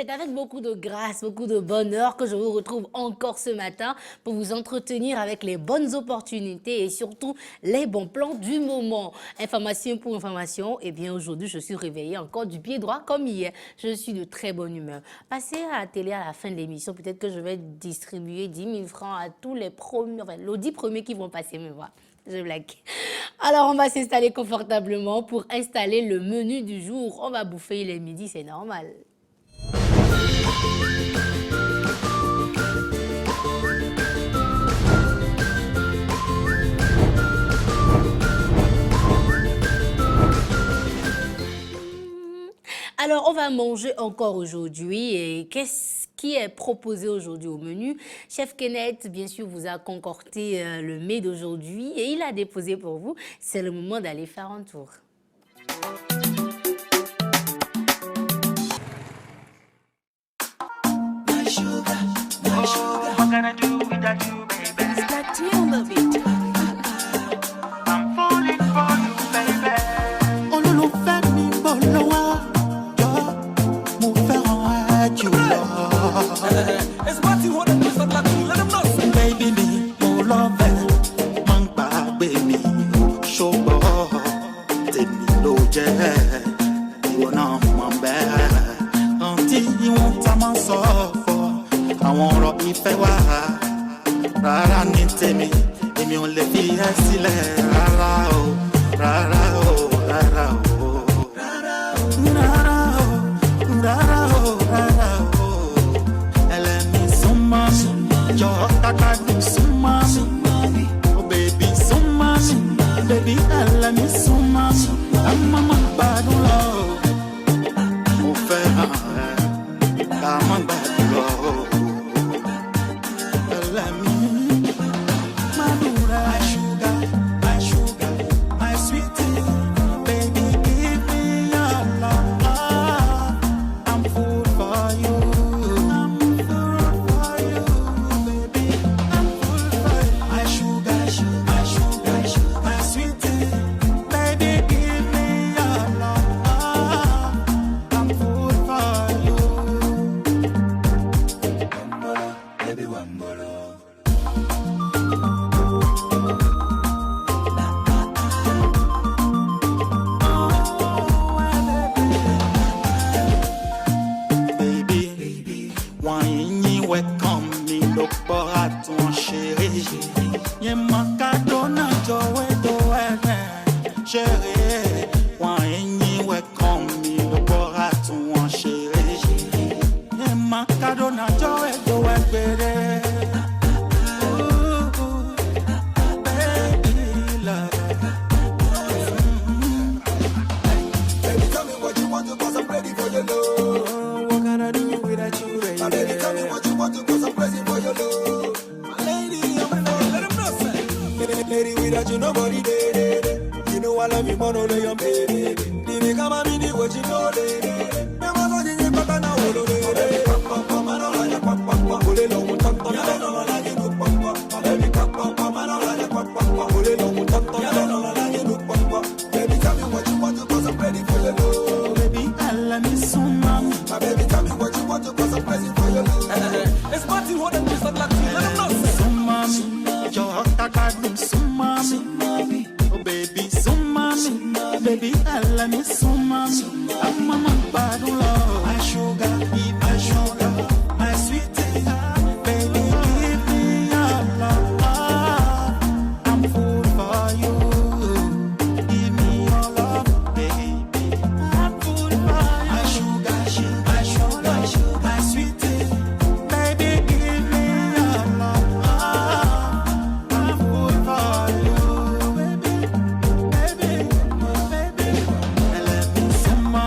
c'est avec beaucoup de grâce, beaucoup de bonheur que je vous retrouve encore ce matin pour vous entretenir avec les bonnes opportunités et surtout les bons plans du moment. Information pour information, eh bien aujourd'hui je suis réveillée encore du pied droit comme hier. Je suis de très bonne humeur. Passez à la télé à la fin de l'émission, peut-être que je vais distribuer 10 000 francs à tous les premiers, enfin les 10 premiers qui vont passer me voir. Je blague. Alors, on va s'installer confortablement pour installer le menu du jour. On va bouffer les midis, c'est normal. Alors, on va manger encore aujourd'hui. Et qu'est-ce qui est proposé aujourd'hui au menu? Chef Kenneth, bien sûr, vous a concocté le mets d'aujourd'hui et il a déposé pour vous. C'est le moment d'aller faire un tour. My sugar, my sugar. What can I do without you, baby? It's that you, baby. I'm falling for you, baby. Ololo fẹ́ mi bọ̀ lọ́wọ́, jọ mo fẹ́ràn ẹ jùlọ. It's what you want to do, stop like you, let them know. Baby mi, mo lọ́fẹ̀, máa ń gbàgbé mi, ṣùgbọ́n tèmi ló jẹ́, ìwọ náà mọ̀ bẹ́ẹ̀. Àǹtí wọn ta máa ń sọ fọ, àwọn ọ̀rọ̀ ìfẹ́ wà, rárá ní tèmi, èmi ò lè fi ẹ́ sílẹ̀ rárá o, rárá o, rárá o. Rárá o, rárá o, rárá o. Ẹlẹ́mi súnmọ́ mi, jọ kàkà ní súnmọ́ mi. Oh baby súnmọ́ mi, baby ẹlẹ́mi súnmọ́ mi. Àmọ́ máa gbádùn lọ, mo fẹ́ràn ẹ, ká má gbádùn lọ. Ẹlẹ́mi má dùn rẹ̀. My sugar, my sugar, my sweetie. Baby, give me your love. I'm full for you. I'm full for you, baby. I'm full for you. My sugar, my sugar, my sweetie. Baby, give me your love. I'm full for you. Baby, one more. Baby, wine welcome me look for at one chérie. Ye makadona jowe do ene chérie. Wine welcome me look for at one chérie. Ye makadona jowe do ene. Baby love. Baby, tell me what you want to, cause I'm ready for your love. What can I do without you, baby? My baby, tell me what you want to, cause I'm crazy for your love. My lady, I'm in love, let them know, say. Lady, without you, nobody there. You know I love you more than your baby. Baby, come on, me, what you know, lady. Never know you, but I know, lady. Come on, I don't like you, pop, pop, pop. Pull it on, top, top. I don't like you, pop, pop. Baby, pop, pop, pop. I don't like you, pop, pop, pop. Pull it on, top, top. I don't like you, pop, pop. Baby, tell me what you want to, cause I'm ready for your love. Baby, I love me so much. My baby, tell me what you want to, cause I'm crazy for your love. It's what you want to do, stop like you, let them know, say. Sumami, your kakadum sumami. Oh baby, sumami, baby, I love me sumami. I'm a man bad love. My sugar, my sugar, my sweetie. Baby, give me your love. I'm full for you. Give me your love, baby. I'm full for you. My sugar, my sugar, my sweetie. Baby, give me your love. I'm full for you, baby, baby, baby. I love you so much.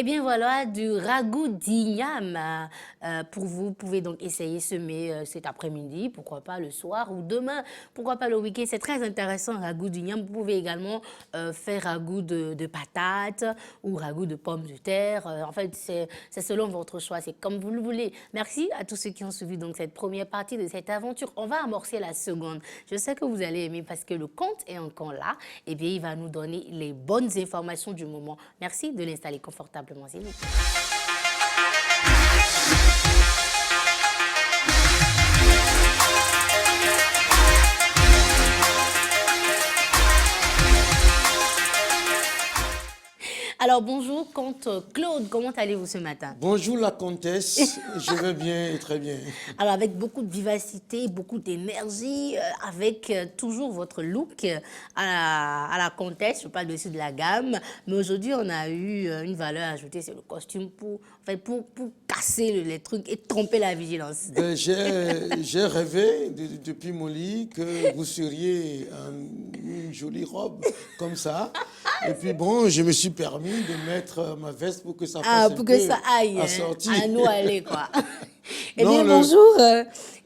Eh bien voilà, du ragoût d'igname pour vous. Vous pouvez donc essayer semer cet après-midi, pourquoi pas le soir ou demain, pourquoi pas le week-end. C'est très intéressant, ragoût d'igname. Vous pouvez également faire ragoût de patates ou ragoût de pommes de terre. En fait, c'est selon votre choix, c'est comme vous le voulez. Merci à tous ceux qui ont suivi donc cette première partie de cette aventure. On va amorcer la seconde. Je sais que vous allez aimer parce que le compte est encore là. Eh bien, il va nous donner les bonnes informations du moment. Merci de l'installer confortablement, s'il vous plaît. Alors bonjour, comte Claude, comment allez-vous ce matin? Bonjour la comtesse, je vais bien et très bien. Alors avec beaucoup de vivacité, beaucoup d'énergie, avec toujours votre look à la comtesse, je parle dessus de la gamme, mais aujourd'hui on a eu une valeur ajoutée, c'est le costume pour casser les trucs et tromper la vigilance. Ben, j'ai rêvé depuis mon lit que vous seriez en une jolie robe comme ça. Et puis bon, je me suis permis de mettre ma veste pour que ça fasse pour que ça aille, à nous aller quoi. Eh bien, bonjour,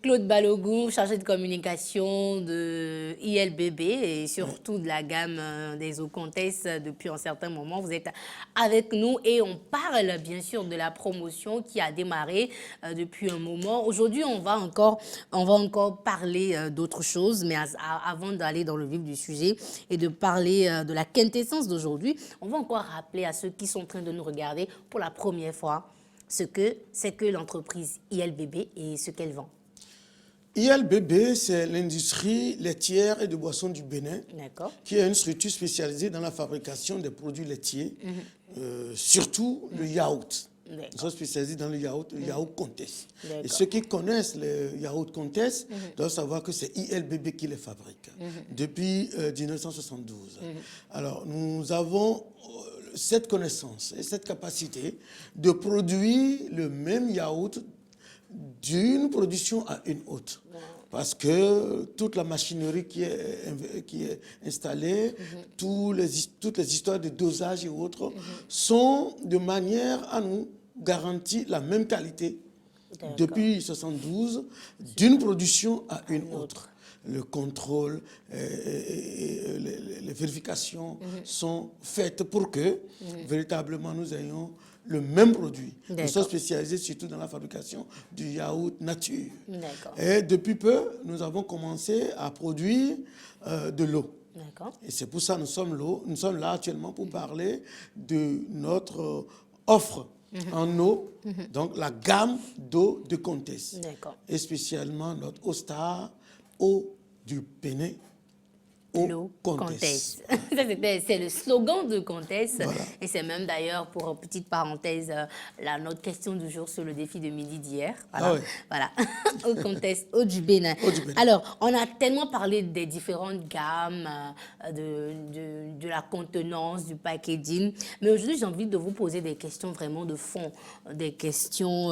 Claude Balogun, chargé de communication de ILBB et surtout de la gamme des eaux comtesses depuis un certain moment. Vous êtes avec nous et on parle bien sûr de la promotion qui a démarré depuis un moment. Aujourd'hui, on va encore parler d'autres choses, mais avant d'aller dans le vif du sujet et de parler de la quintessence d'aujourd'hui, on va encore rappeler à ceux qui sont en train de nous regarder pour la première fois ce que c'est que l'entreprise ILBB et ce qu'elle vend. ILBB, c'est l'industrie laitière et de boissons du Bénin, qui est une structure spécialisée dans la fabrication des produits laitiers, surtout le yaourt. Ils sont spécialisés dans le yaourt comtesse. Et ceux qui connaissent le yaourt comtesse doivent savoir que c'est ILBB qui les fabrique depuis 1972. Alors, nous avons cette connaissance et cette capacité de produire le même yaourt d'une production à une autre. Parce que toute la machinerie qui est installée, toutes les histoires de dosage et autres sont de manière à nous garantir la même qualité depuis 1972 d'une production à une autre. Le contrôle et les vérifications sont faites pour que véritablement nous ayons le même produit. Nous sommes spécialisés surtout dans la fabrication du yaourt nature. Et depuis peu, nous avons commencé à produire de l'eau. Et c'est pour ça que nous sommes là actuellement pour parler de notre offre en eau, donc la gamme d'eau de comtesse. Et spécialement notre Ostar, eau du Bénin, eau comtesse. C'est le slogan de comtesse. Voilà. Et c'est même d'ailleurs, pour petite parenthèse, notre question du jour sur le défi de midi d'hier. Voilà. Voilà. Eau comtesse, eau du Bénin. Alors, on a tellement parlé des différentes gammes, de la contenance, du packaging. Mais aujourd'hui, j'ai envie de vous poser des questions vraiment de fond, des questions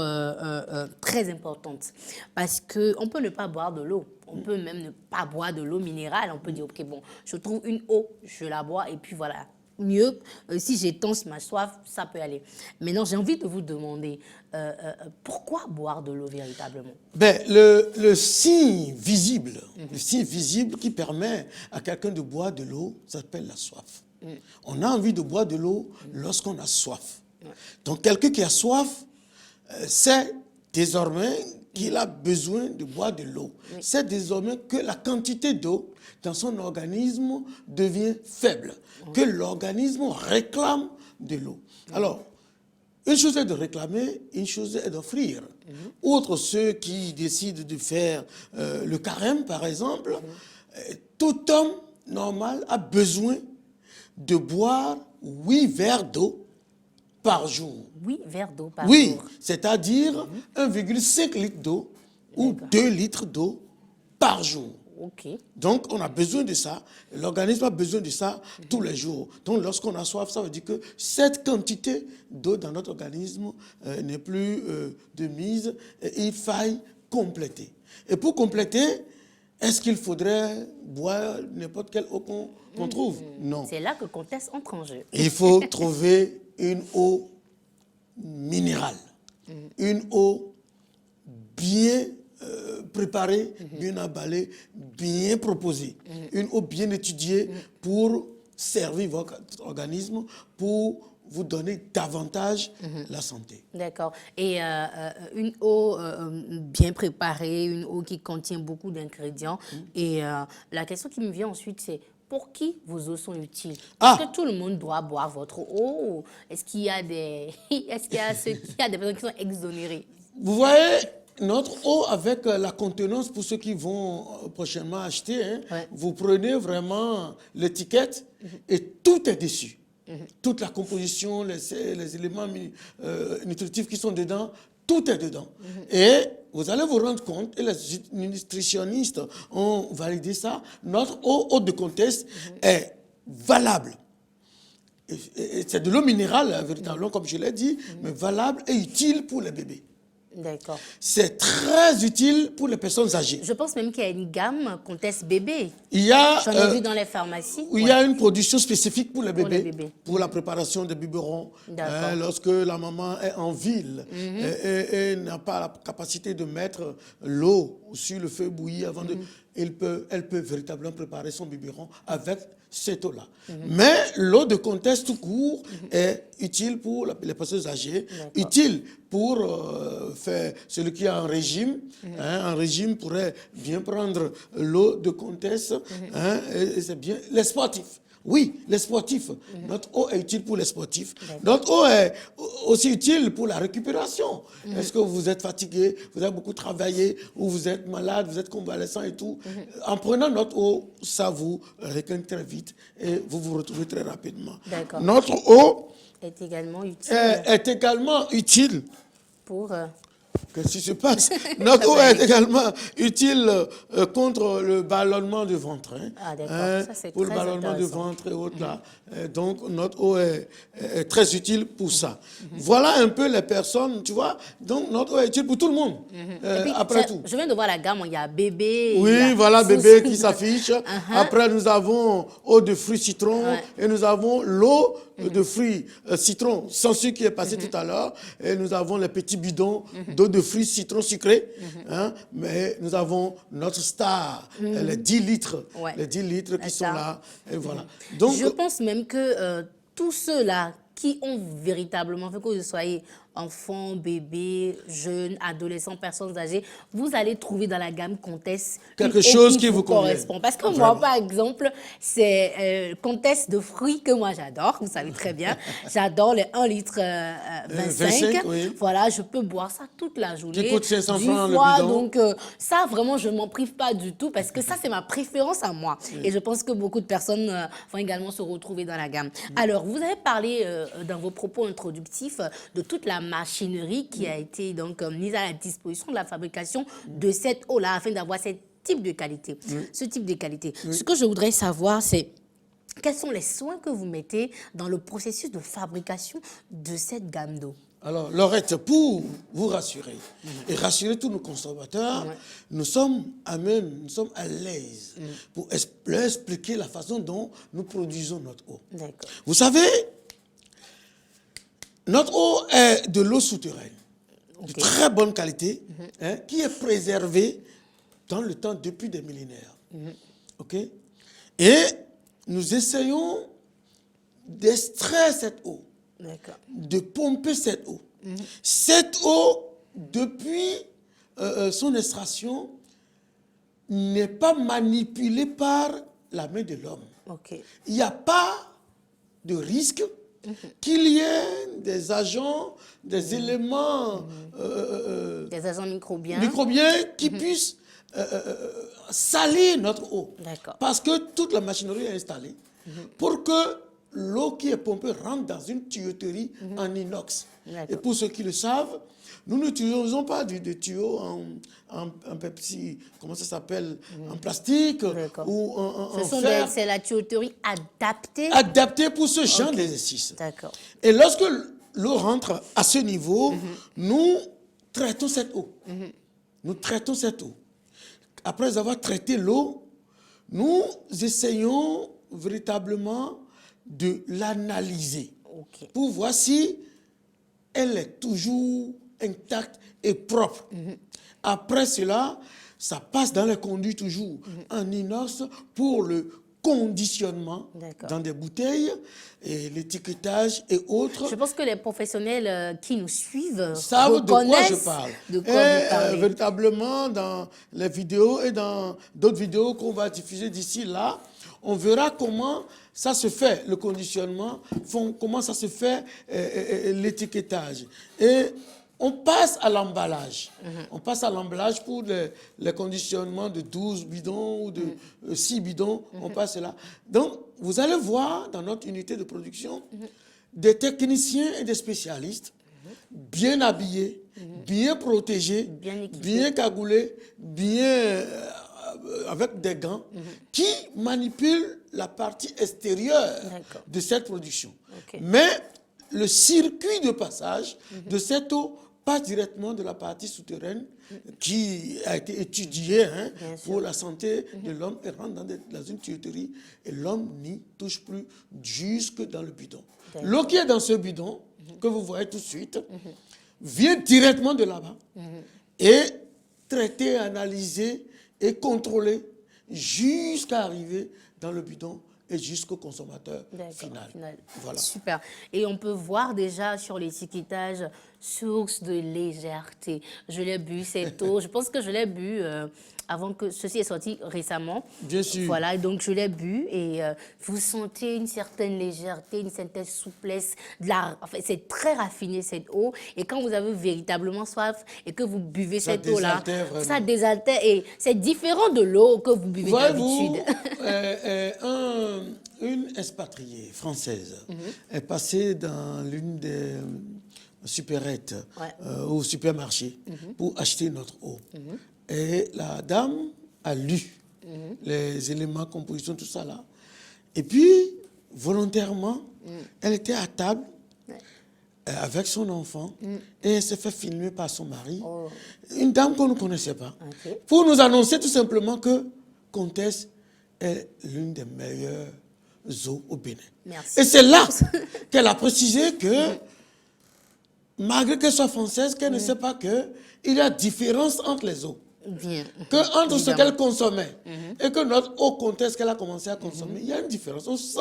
très importantes. Parce qu'on peut ne pas boire de l'eau. On peut même ne pas boire de l'eau minérale. On peut dire, OK, bon, je trouve une eau, je la bois et puis voilà. Mieux, si j'étanche ma soif, ça peut aller. Maintenant, j'ai envie de vous demander, pourquoi boire de l'eau véritablement? Ben, le signe visible, le signe visible qui permet à quelqu'un de boire de l'eau, ça s'appelle la soif. On a envie de boire de l'eau lorsqu'on a soif. Donc, quelqu'un qui a soif, c'est désormais qu'il a besoin de boire de l'eau. C'est désormais que la quantité d'eau dans son organisme devient faible, que l'organisme réclame de l'eau. Alors, une chose est de réclamer, une chose est d'offrir. Outre ceux qui décident de faire le carême, par exemple, tout homme normal a besoin de boire 8 verres d'eau par jour. 8 verres d'eau par jour. Oui, c'est-à-dire 1,5 litre d'eau ou 2 litres d'eau par jour. Donc, on a besoin de ça. L'organisme a besoin de ça tous les jours. Donc, lorsqu'on a soif, ça veut dire que cette quantité d'eau dans notre organisme n'est plus de mise et il faille compléter. Et pour compléter, est-ce qu'il faudrait boire n'importe quelle eau qu'on trouve? Non. C'est là que comtesse entre en jeu. Il faut trouver une eau minérale, une eau bien préparée, bien emballée, bien proposée, une eau bien étudiée pour servir votre organisme, pour vous donner davantage la santé. D'accord. Et une eau bien préparée, une eau qui contient beaucoup d'ingrédients. Et la question qui me vient ensuite, c'est pour qui vos eaux sont utiles? Est-ce que tout le monde doit boire votre eau? Est-ce qu'il y a des, est-ce qu'il y a des personnes qui sont exonérées? Vous voyez, notre eau avec la contenance, pour ceux qui vont prochainement acheter, hein, vous prenez vraiment l'étiquette et tout est dessus. Toute la composition, les éléments nutritifs qui sont dedans, tout est dedans. Et vous allez vous rendre compte, et les nutritionnistes ont validé ça, notre eau haute de contexte est valable. Et c'est de l'eau minérale, véritablement, comme je l'ai dit, mais valable et utile pour les bébés. D'accord. C'est très utile pour les personnes âgées. Je pense même qu'il y a une gamme Comtesse bébé. J'en ai vu dans les pharmacies. Il y a une production spécifique pour les bébés, pour la préparation des biberons. Lorsque la maman est en ville et n'a pas la capacité de mettre l'eau sur le feu bouilli avant de... Elle peut véritablement préparer son biberon avec cette eau-là. Mais l'eau de contexte tout court est utile pour les personnes âgées, utile pour faire celui qui est en régime. Un régime pourrait bien prendre l'eau de contexte. Et c'est bien. Les sportifs. Oui, les sportifs. Notre eau est utile pour les sportifs. Notre eau est aussi utile pour la récupération. Est-ce que vous êtes fatigué, vous avez beaucoup travaillé, ou vous êtes malade, vous êtes convalescent et tout. En prenant notre eau, ça vous récupère très vite et vous vous retrouvez très rapidement. Notre eau est également utile pour... Qu'est-ce qui se passe? Notre eau est également utile contre le ballonnement du ventre. Ça, c'est pour le ballonnement du ventre et autres là. Donc, notre eau est très utile pour ça. Voilà un peu les personnes, tu vois. Donc, notre eau est utile pour tout le monde. Puis, après tout. Je viens de voir la gamme, il y a bébé. Oui, voilà bébé qui s'affiche. Après, nous avons eau de fruits citron et nous avons l'eau de fruits citron sans sucre qui est passé tout à l'heure. Et nous avons les petits bidons d'eau de fruits citron sucré. Mais nous avons notre star, les 10 litres. Les 10 litres qui sont là. Et voilà. Donc, je pense même que tous ceux-là qui ont véritablement fait que vous soyez enfants, bébés, jeunes, adolescents, personnes âgées, vous allez trouver dans la gamme Comtesse quelque chose qui vous correspond. Parce que moi, par exemple, c'est Comtesse de fruits que moi j'adore, vous savez très bien. J'adore les 1 litre 25. Voilà, je peux boire ça toute la journée. Qui coûte 500 francs le bidon. Donc ça, vraiment, je ne m'en prive pas du tout parce que ça, c'est ma préférence à moi. Et je pense que beaucoup de personnes vont également se retrouver dans la gamme. Alors, vous avez parlé dans vos propos introductifs de toute la machinerie qui a été donc mise à la disposition de la fabrication de cette eau-là afin d'avoir ce type de qualité. Ce type de qualité. Ce que je voudrais savoir, c'est quels sont les soins que vous mettez dans le processus de fabrication de cette gamme d'eau? Alors, Laurette, pour vous rassurer et rassurer tous nos consommateurs, nous sommes à même, nous sommes à l'aise pour leur expliquer la façon dont nous produisons notre eau. Vous savez, notre eau est de l'eau souterraine, de très bonne qualité, qui est préservée dans le temps depuis des millénaires. Et nous essayons d'extraire cette eau, de pomper cette eau. Cette eau, depuis son extraction, n'est pas manipulée par la main de l'homme. Il n'y a pas de risque qu'il y ait des agents, des éléments... des agents microbiens. Qui puissent salir notre eau. Parce que toute la machinerie est installée pour que l'eau qui est pompée rentre dans une tuyauterie en inox. Et pour ceux qui le savent, nous n'utilisons pas de tuyaux en Pepsi, comment ça s'appelle, en plastique ou en fer. C'est la tuyauterie adaptée. Adaptée pour ce genre d'exercice. Et lorsque l'eau rentre à ce niveau, nous traitons cette eau. Nous traitons cette eau. Après avoir traité l'eau, nous essayons véritablement de l'analyser pour voir si elle est toujours intacte et propre. Après cela, ça passe dans les conduits toujours en inox pour le conditionnement dans des bouteilles et l'étiquetage et autres. Je pense que les professionnels qui nous suivent savent de quoi je parle. De quoi vous parlez. Véritablement, dans les vidéos et dans d'autres vidéos qu'on va diffuser d'ici là, on verra comment ça se fait, le conditionnement, comment ça se fait l'étiquetage. Et on passe à l'emballage. On passe à l'emballage pour les conditionnements de 12 bidons ou de 6 bidons. On passe là. Donc, vous allez voir dans notre unité de production des techniciens et des spécialistes bien habillés, bien protégés, bien cagoulés, bien avec des gants qui manipulent la partie extérieure de cette production. Mais le circuit de passage de cette eau passe directement de la partie souterraine qui a été étudiée pour la santé de l'homme et rentre dans une tuyauterie et l'homme n'y touche plus jusque dans le bidon. L'eau qui est dans ce bidon, que vous voyez tout de suite, vient directement de là-bas et traitée, analysée et contrôlée jusqu'à arriver dans le bidon et jusqu'au consommateur final. Voilà. Super. Et on peut voir déjà sur l'étiquetage source de légèreté. Je l'ai bu cette eau. Je pense que je l'ai bu avant que ceci est sorti récemment. Bien sûr. Voilà, donc je l'ai bu et vous sentez une certaine légèreté, une certaine souplesse. Enfin, c'est très raffiné cette eau. Et quand vous avez véritablement soif et que vous buvez cette eau-là, ça désaltère et c'est différent de l'eau que vous buvez d'habitude. Une expatriée française est passée dans l'une des supérettes au supermarché pour acheter notre eau. Et la dame a lu les éléments, composition, tout ça là. Et puis, volontairement, elle était à table avec son enfant et elle s'est fait filmer par son mari. Une dame qu'on ne connaissait pas. Pour nous annoncer tout simplement que Comtesse est l'une des meilleures eaux au Bénin. Merci. Et c'est là qu'elle a précisé que, malgré qu'elle soit française, qu'elle ne sait pas qu'il y a différence entre les eaux. Que entre ce qu'elle consommait et que notre eau Comtesse qu'elle a commencé à consommer, il y a une différence. On sent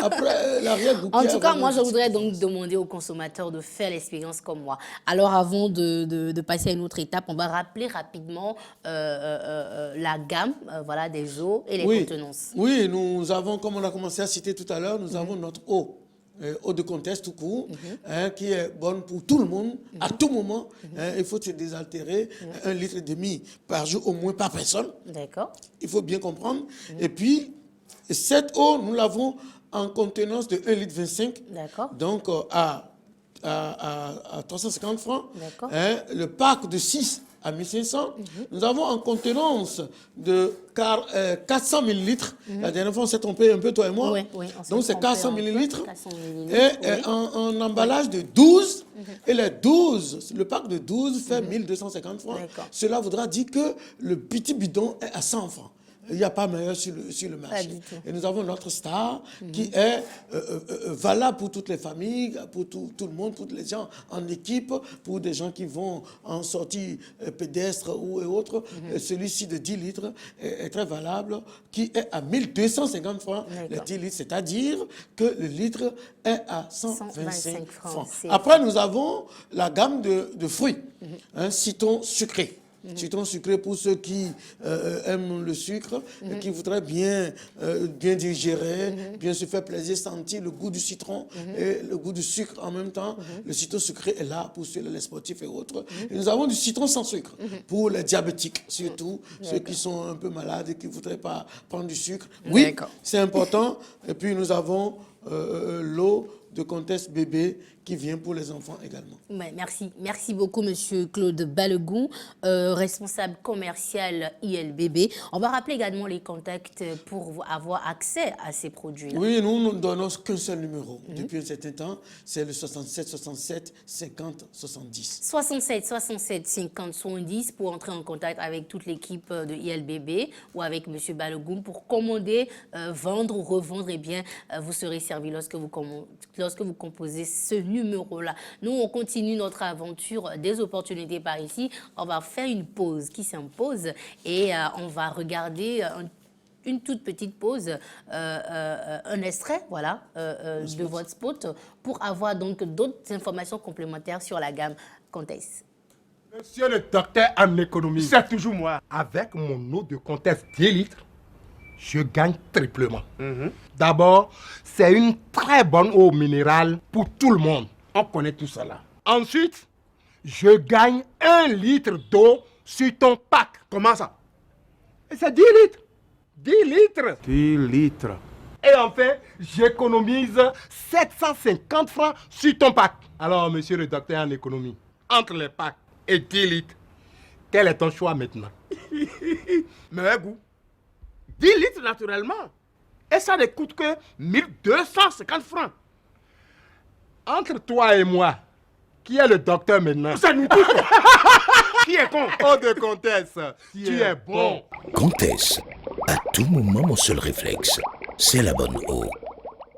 après l'arrière-goût. En tout cas, moi, je voudrais donc demander aux consommateurs de faire l'expérience comme moi. Alors, avant de passer à une autre étape, on va rappeler rapidement la gamme voilà, des eaux et les contenances. Oui, nous avons, comme on a commencé à citer tout à l'heure, nous avons notre eau. Eau de Comtesse tout court, qui est bonne pour tout le monde, à tout moment. Il faut se désaltérer 1,5 litre par jour, au moins par personne. D'accord. Il faut bien comprendre. Et puis, cette eau, nous l'avons en contenance de 1,25 litre. D'accord. Donc, à 350 francs. Le pack de 6 à 1500. Nous avons en contenance de 400 millilitres. La dernière fois, on s'est trompé un peu, toi et moi. Donc, c'est 400 millilitres. Et en emballage de 12. Et les 12, le pack de 12 fait 1250 francs. Cela voudra dire que le petit bidon est à 100 francs. Il n'y a pas meilleur sur le marché. Et nous avons notre star qui est valable pour toutes les familles, pour tout le monde, pour les gens en équipe, pour des gens qui vont en sortie pédestre ou autres. Celui-ci de 10 litres est très valable, qui est à 1250 francs, les 10 litres. C'est-à-dire que le litre est à 125 francs. Après, nous avons la gamme de fruits, citron sucré. Citron sucré pour ceux qui aiment le sucre, qui voudraient bien digérer, bien se faire plaisir, sentir le goût du citron et le goût du sucre en même temps. Le citron sucré est là pour ceux, les sportifs et autres. Et nous avons du citron sans sucre pour les diabétiques, surtout ceux qui sont un peu malades et qui ne voudraient pas prendre du sucre. Oui, c'est important. Et puis nous avons l'eau de Comtesse bébé qui vient pour les enfants également. Merci beaucoup, Monsieur Claude Balegou, responsable commercial ILBB. On va rappeler également les contacts pour avoir accès à ces produits-là. Oui, nous ne donnons qu'un seul numéro. Depuis un certain temps, c'est le 67 67 50 70. 67 67 50 70 pour entrer en contact avec toute l'équipe de ILBB ou avec Monsieur Balegou pour commander, vendre ou revendre. Eh bien, vous serez servi lorsque vous composez ce numéro-là. Nous, on continue notre aventure des opportunités par ici. On va faire une pause qui s'impose et on va regarder une toute petite pause, un extrait, voilà, de votre spot pour avoir donc d'autres informations complémentaires sur la gamme Comtesse. Monsieur le docteur en économie, c'est toujours moi. Avec mon eau de Comtesse 10 litres, je gagne triplement. D'abord, c'est une très bonne eau minérale pour tout le monde. On connaît tout cela. Ensuite, je gagne 1 litre d'eau sur ton pack. Comment ça? Et c'est 10 litres. 10 litres. 10 litres. Et enfin, j'économise 750 francs sur ton pack. Alors, monsieur le docteur en économie, entre les packs et 10 litres, quel est ton choix maintenant? Mais goût. 10 litres naturellement. Et ça ne coûte que 1250 francs. Entre toi et moi, qui est le docteur maintenant? C'est nous tous. Qui est con? Oh de Comtesse, tu es bon. Comtesse, à tout moment mon seul réflexe, c'est la bonne eau.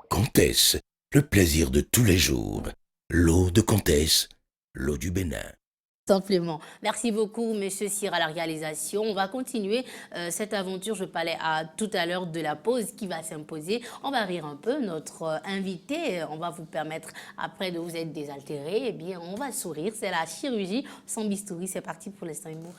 Comtesse, le plaisir de tous les jours. L'eau de Comtesse, l'eau du Bénin. Simplement. Merci beaucoup, Monsieur Cyr, à la réalisation. On va continuer cette aventure. Je parlais tout à l'heure de la pause qui va s'imposer. On va rire un peu. Notre invité, on va vous permettre, après de vous être désaltéré, eh bien, on va sourire. C'est la chirurgie sans bistouri. C'est parti pour l'instant humour.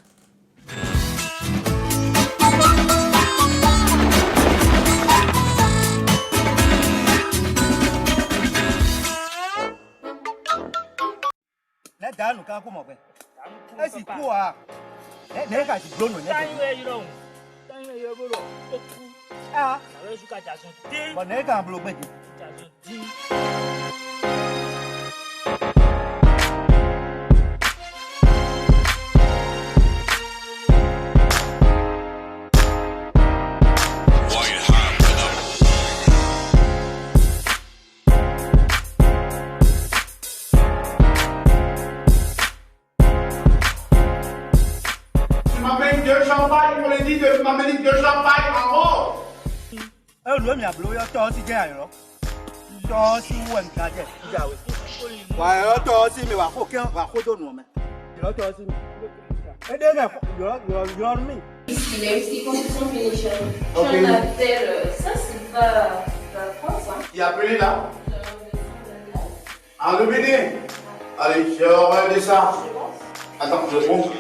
M'amène de champagne en haut. Il a aussi construction finition. Ça, c'est pas France. Il y a appelé là. Ah, le Bénin. Allez, je regarde ça. Attends, je prends.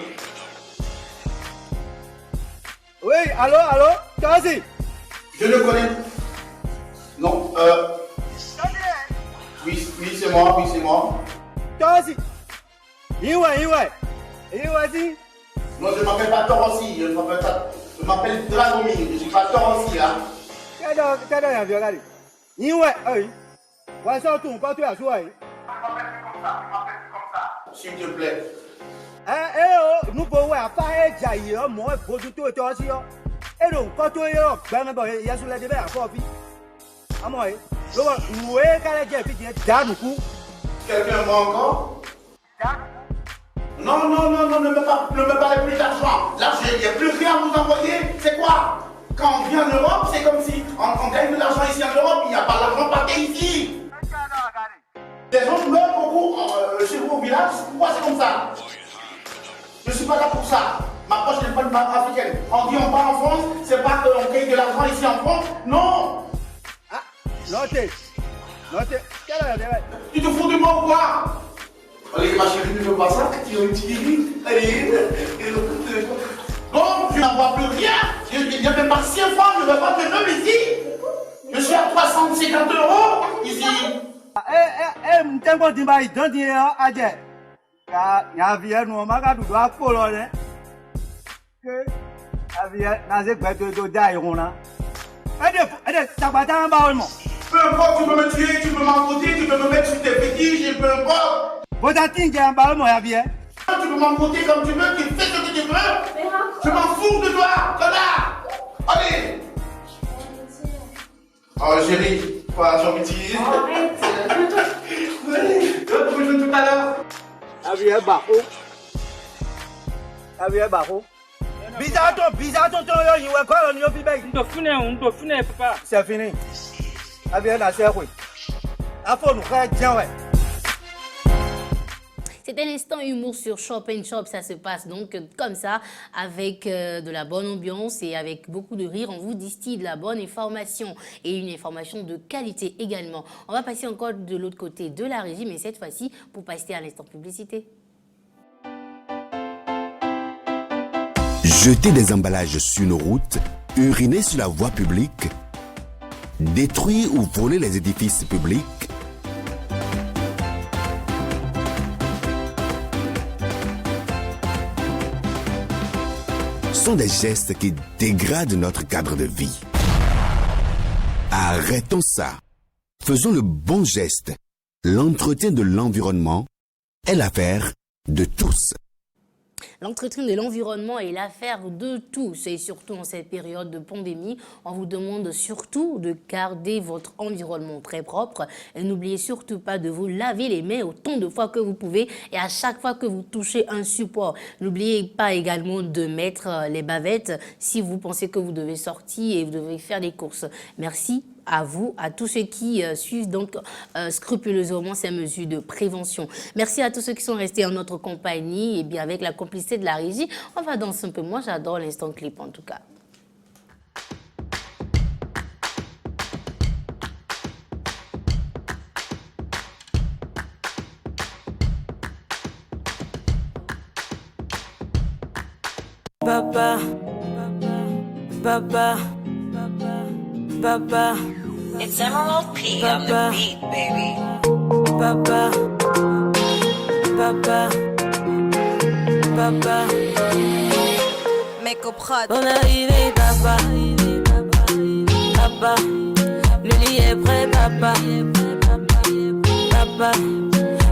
Oui, allô, Tazi. Je le connais. Non, oui, c'est moi. Tazi. Non, je ne m'appelle pas Torossi, je m'appelle Dragomir, je ne suis pas Torossi là. S'il te plaît. Nous pouvons faire jaillir mon producteur aussi. Et donc, quand tu es là, il y a sur la débat à Kofi. À moi, nous voyons qu'elle a fait Danoukou. Quelqu'un va encore? Non, ne me parlez plus d'argent. Là, il n'y a plus rien à vous envoyer. C'est quoi? Quand on vient en Europe, c'est comme si on gagne de l'argent ici en Europe, il n'y a pas d'argent parti ici. Les gens meurent beaucoup chez vous au village. Pourquoi c'est comme ça? Je ne suis pas là pour ça. Ma poche n'est pas une banque africaine. On dit on part en France, c'est pas qu'on gagne de l'argent ici en France. Non. Ah, notez. Tu te fous de moi ou quoi? Allez, ma chérie, ne veux pas ça. Allez. Donc, tu n'en vois plus rien. Il n'y a même pas 6 francs, je ne veux pas te donner ici. Je suis à 350 € ici. Peu importe, tu peux me tuer, tu peux m'embrouiller, tu peux me mettre sur tes fétiches, peu importe. Tu peux m'embrouiller comme tu veux, tu fais ce que tu veux. Je m'en fous de toi, connard. Allez. Oh chérie, quoi, j'en utilise. Arrête. Je vais te jouer tout à l'heure. Bizarre, c'est fini. C'est un instant humour sur Shop & Shop. Ça se passe donc comme ça, avec de la bonne ambiance et avec beaucoup de rire. On vous distille de la bonne information et une information de qualité également. On va passer encore de l'autre côté de la régie, mais cette fois-ci pour passer à l'instant publicité. Jeter des emballages sur nos routes, uriner sur la voie publique, détruire ou voler les édifices publics, sont des gestes qui dégradent notre cadre de vie. Arrêtons ça. Faisons le bon geste. L'entretien de l'environnement est l'affaire de tous. L'entretien de l'environnement est l'affaire de tous et surtout en cette période de pandémie, on vous demande surtout de garder votre environnement très propre et n'oubliez surtout pas de vous laver les mains autant de fois que vous pouvez et à chaque fois que vous touchez un support. N'oubliez pas également de mettre les bavettes si vous pensez que vous devez sortir et vous devez faire des courses. Merci à vous, à tous ceux qui suivent donc scrupuleusement ces mesures de prévention. Merci à tous ceux qui sont restés en notre compagnie et bien avec la complicité de la régie, on va danser un peu. Moi, j'adore l'instant clip en tout cas. Papa, papa, papa. It's Emerald P on the beat, baby. Papa, papa, papa. Mec au prod. On est arrivé, papa. Papa, le lit est prêt, papa. Papa,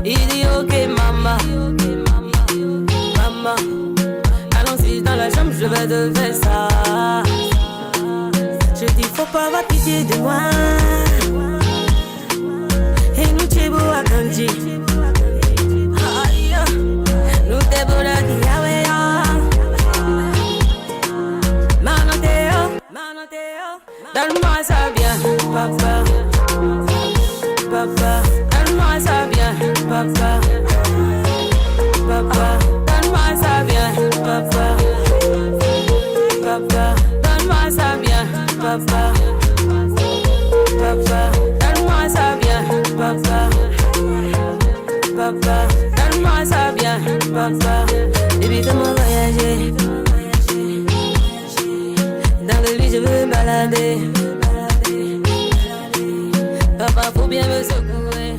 il dit ok, maman. Maman, allons-y dans la chambre, je vais te faire ça. Je dis faut pas avoir pitié de moi. Et nous t'es beau à Kanji. Nous t'es beau là qui a donne-moi ça bien, papa. Papa, donne-moi ça bien, papa. Papa, donne-moi ça bien, papa. Papa, donne-moi ça bien, papa. Papa, donne-moi ça bien, papa. Papa, donne-moi ça bien, papa. Baby, comment voyager? Dans le lit, je veux me balader. Papa, faut bien me secouer.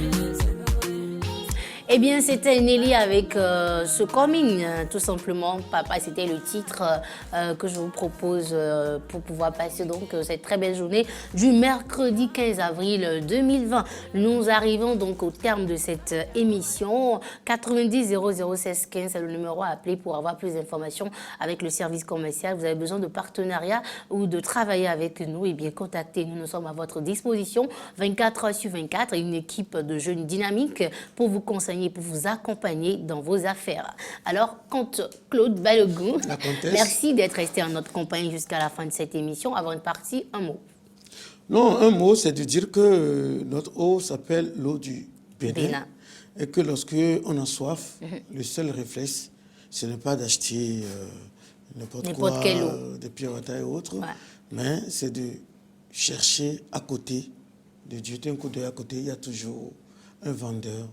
Eh bien, c'était Nelly avec ce coming, tout simplement. Papa, c'était le titre que je vous propose pour pouvoir passer donc cette très belle journée du mercredi 15 avril 2020. Nous arrivons donc au terme de cette émission. 90 0016 15, c'est le numéro à appeler pour avoir plus d'informations avec le service commercial. Vous avez besoin de partenariat ou de travailler avec nous, eh bien, contactez-nous. Nous sommes à votre disposition 24 heures sur 24 et une équipe de jeunes dynamiques pour vous conseiller, pour vous accompagner dans vos affaires. Alors, comte Claude Balogun, merci d'être resté en notre compagnie jusqu'à la fin de cette émission. Avant de partir, un mot. Non, un mot, c'est de dire que notre eau s'appelle l'eau du Bénin. Et que lorsque on a soif, le seul réflexe, ce n'est pas d'acheter n'importe quoi, des piratas et autres, mais c'est de chercher à côté, de jeter un coup d'œil à côté. Il y a toujours un vendeur,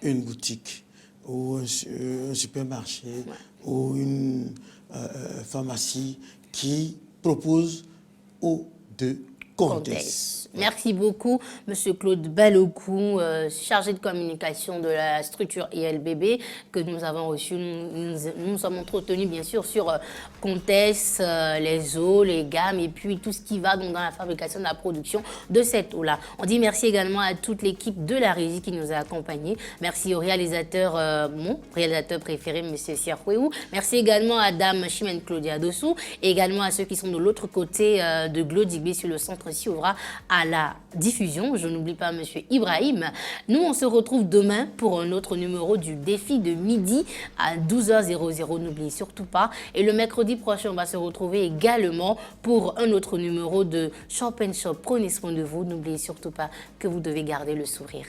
une boutique ou un supermarché ou une pharmacie qui propose eau de Comtesse. Merci beaucoup, Monsieur Claude Balogun, chargé de communication de la structure ILBB, que nous avons reçu. Nous sommes entretenus, bien sûr, sur Comtesse, les eaux, les gammes, et puis tout ce qui va donc dans la fabrication, de la production de cette eau-là. On dit merci également à toute l'équipe de la régie qui nous a accompagnés. Merci au réalisateur, mon réalisateur préféré, Monsieur Sierhuéou. Merci également à Dame Chimène Claudia Dossou, et également à ceux qui sont de l'autre côté de Glodigbe sur le centre Siouvra à la diffusion. Je n'oublie pas Monsieur Ibrahim. Nous, on se retrouve demain pour un autre numéro du défi de midi à 12h00. N'oubliez surtout pas. Et le mercredi prochain, on va se retrouver également pour un autre numéro de Shop & Shop. Prenez soin de vous. N'oubliez surtout pas que vous devez garder le sourire.